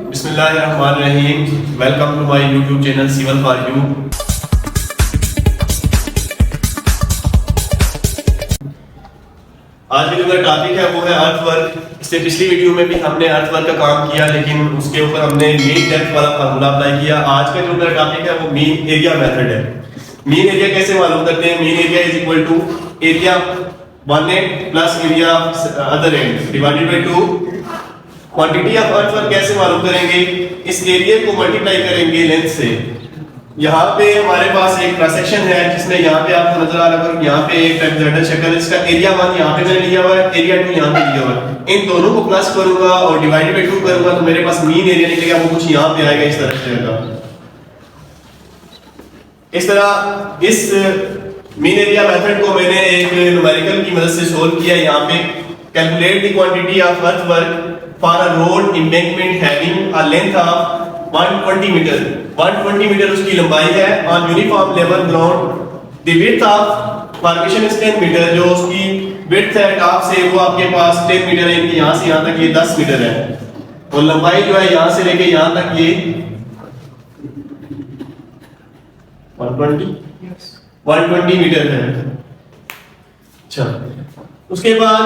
बिस्मिल्लाहिर्रहमानिर्रहीम। Welcome to my YouTube channel civil for you. आज की जो मेरा टॉपिक है वो है अर्थ वर्क। इससे पिछली वीडियो में भी हमने अर्थ वर्क का काम किया, लेकिन उसके ऊपर हमने मीन डेप्थ वाला फार्मूला अप्लाई किया। आज का जो मेरा टॉपिक है वो मीन एरिया मेथड है। मीन एरिया कैसे मालूम करते हैं? Mean area is equal to area one end plus area other end divided by 2। Quantity of earth work कैसे मालूम करेंगे? इस एरिया को मल्टीप्लाई करेंगे लेंथ से। यहाँ पे हमारे पास एक क्रॉस सेक्शन है जिसमें यहाँ पे आपको नजर आ रहा है, यहाँ पे एक ट्रायंगल शक्ल, इसका एरिया 1 यहाँ पे मैंने लिया हुआ है, एरिया 2 यहाँ पे लिया हुआ है। इन दोनों को प्लस करूंगा और डिवाइडेड बाय 2 करूंगा तो मेरे पास मीन एरिया निकलेगा, वो कुछ यहाँ पे आएगा इस तरह से आएगा। इस तरह इस मीन एरिया मेथड को मैंने एक न्यूमेरिकल की मदद से सोल्व किया। यहाँ पे calculate the quantity of earth work for a road embankment having a length of 120 meter 120 metre उसकी लंबाई है on uniform level ground। the width of formation is 10 metre, जो उसकी width है टॉप से वो आपके पास 10 मीटर है, यहाँ से यहाँ तक ये 10 मीटर है, और लंबाई जो है यहाँ से लेके यहाँ तक ये 120 मीटर है। अच्छा, उसके बाद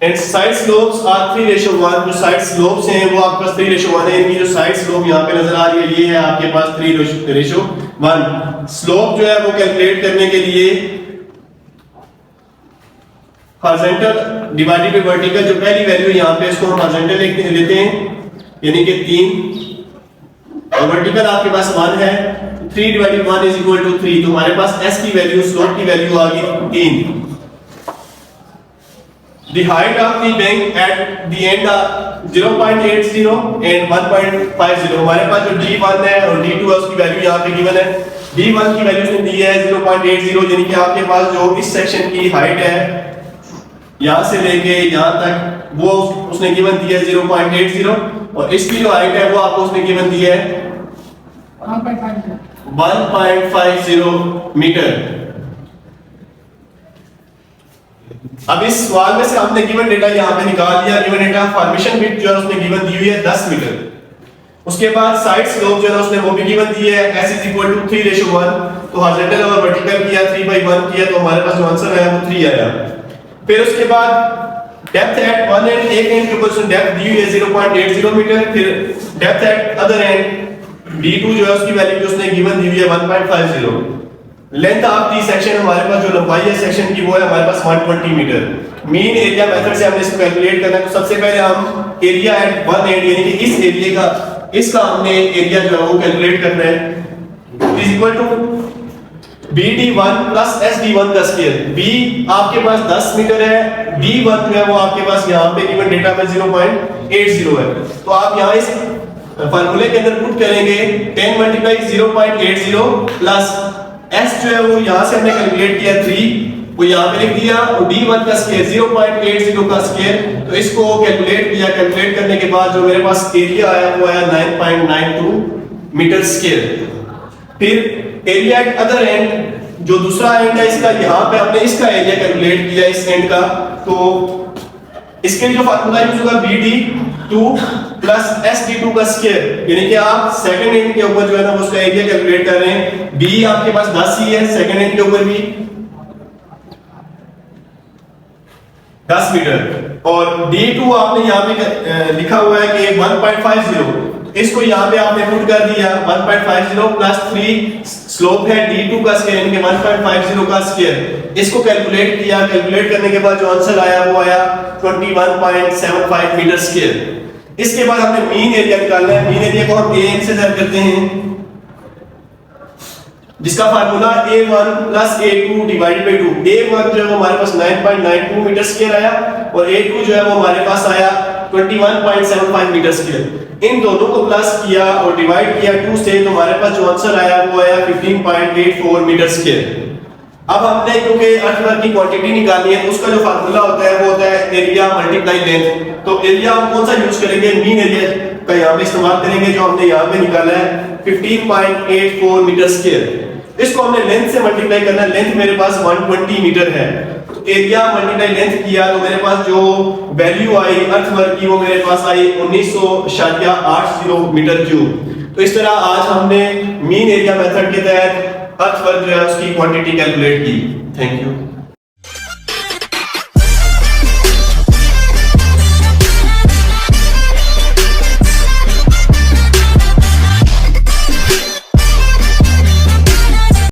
एंड साइड स्लोप्स आर 3:1। जो साइड स्लोप्स हैं वो आपके पास 3:1 है। इनकी जो साइड स्लोप यहाँ पे नजर आ रही है ये है आपके पास 3:1। स्लोप जो है वो कैलकुलेट करने के लिए हॉरिजॉन्टल डिवाइडेड बाय वर्टिकल, जो पहली वैल्यू यहाँ पे इसको हम हॉरिजॉन्टल लेते हैं यानी कि 3, और वर्टिकल आपके पास 1 है। 3/1 इज इक्वल टू 3, तो हमारे पास s की वैल्यू, स्लोप की वैल्यू आ गई 3। The height of the bank at the end are 0.80 and 1.50। हमारे पास जो D1 है और D2 है उसकी वैल्यू यहाँ पे गिवन है। D1 की वैल्यू उसने दी है 0.80, यानी कि आपके पास जो इस सेक्शन की हाइट है यहाँ से लेके यहाँ तक वो उसने गिवन दी है 0.80, और इसकी जो हाइट है वो आपको उसने गिवन दी है 1.50 मीटर। अब इस सवाल में से हमने गिवन डेटा यहाँ पे निकाल लिया। गिवन डेटा फॉर्मेशन विड्थ जो है उसने गिवन दी हुई है 10 मीटर। उसके बाद साइड स्लोप जो है उसने वो भी गिवन दी है, s इज इक्वल टू 3:1। तो हॉरिजॉन्टल और वर्टिकल किया 3/1 किया, तो हमारे पास जो आंसर आया वो 3 आया। फिर उसके बाद डेप्थ एट वन एंड, एक एंड के ऊपर डेप्थ दी हुई है 0.80 मीटर। फिर depth eight other and D2 जो है उसकी वैल्यू उसने गिवन दी हुई है 1.50। लेंथ ऑफ दी सेक्शन, हमारे पास जो लंबाई है सेक्शन की वो है हमारे पास 120 मीटर। मीन एरिया मेथड से हमने इसको कैलकुलेट करना है, तो सबसे पहले हम एरिया एट वन एंड यानी कि इस एरिया का, इसका हमने एरिया जो है वो कैलकुलेट करना है। Is equal to BD1 plus SD1 का स्क्वायर। B आपके पास 10 मीटर है, D1 जो है वो आपके पास यहाँ पे गिवन डेटा में 0.80 है। तो आप यहाँ इस फार्मूले के अंदर पुट करेंगे 10 × 0.80 प्लस s जो है वो यहाँ से हमने कैलकुलेट किया 3, वो यहाँ पे लिख दिया, और D1 का स्क्वायर 0.80 का स्क्वायर, तो इसको कैलकुलेट किया। कैलकुलेट करने के बाद जो मेरे पास एरिया आया वो आया 9.92 मीटर स्क्वायर। फिर एरिया एट अदर एंड, जो दूसरा एंड है इसका, यहाँ पे हमने इसका एरिया कैलकुलेट किया इस एंड का, तो इसके लिए जो फार्मूला यूज होगा BD2 प्लस SD2 का स्क्वायर, यानी कि आप सेकंड एंड के ऊपर जो है ना उसका एरिया कैलकुलेट कर रहे हैं। B आपके पास 10 ही है, सेकंड एंड के ऊपर भी 10 मीटर, और D2 आपने यहाँ पे लिखा हुआ है कि 1.50, इसको यहाँ पे आपने पुट कर दिया 1.50 प्लस 3 स्लोप है D2 का स्क्वायर यानी कि 1.50 का स्क्वायर। इसको कैलकुलेट किया। कैलकुलेट करने के बाद जो आंसर आया वो आया 21.75 मीटर स्क्वायर। इसके बाद हमने मीन एरिया निकालना है। मीन एरिया को हम AN से ज़ाहिर करते हैं, जिसका formula A1 plus A2 divided by 2। A1 जो है वो हमारे पास 9.92 मीटर स्क्वायर आया, और A2 जो है वो हमारे पास आया 21.75 मीटर स्क्वायर। इन दोनों को प्लस किया और डिवाइड किया 2 से, तो हमारे पास जो आंसर आया वो आया 15.84 मीटर स्क्वायर। अब हमने क्योंकि अर्थ वर्क की क्वांटिटी निकालनी है, तो उसका जो फार्मूला होता है वो होता है एरिया मल्टीप्लाई लेंथ। तो एरिया हम कौन सा यूज करेंगे? मीन एरिया का यहाँ पे इस्तेमाल करेंगे, जो हमने यहाँ पे निकाला है 15.84 मीटर स्क्वायर। इसको हमने लेंथ से मल्टीप्लाई करना है। लेंथ मेरे पास 120 मीटर है, तो एरिया मल्टीप्लाई लेंथ किया तो मेरे पास जो वैल्यू आई अर्थ वर्क की वो मेरे पास आई 1980 मीटर क्यूब। तो इस तरह आज हमने मीन एरिया मेथड के तहत अर्थ वर्क जो है उसकी क्वांटिटी कैलकुलेट की। Thank you.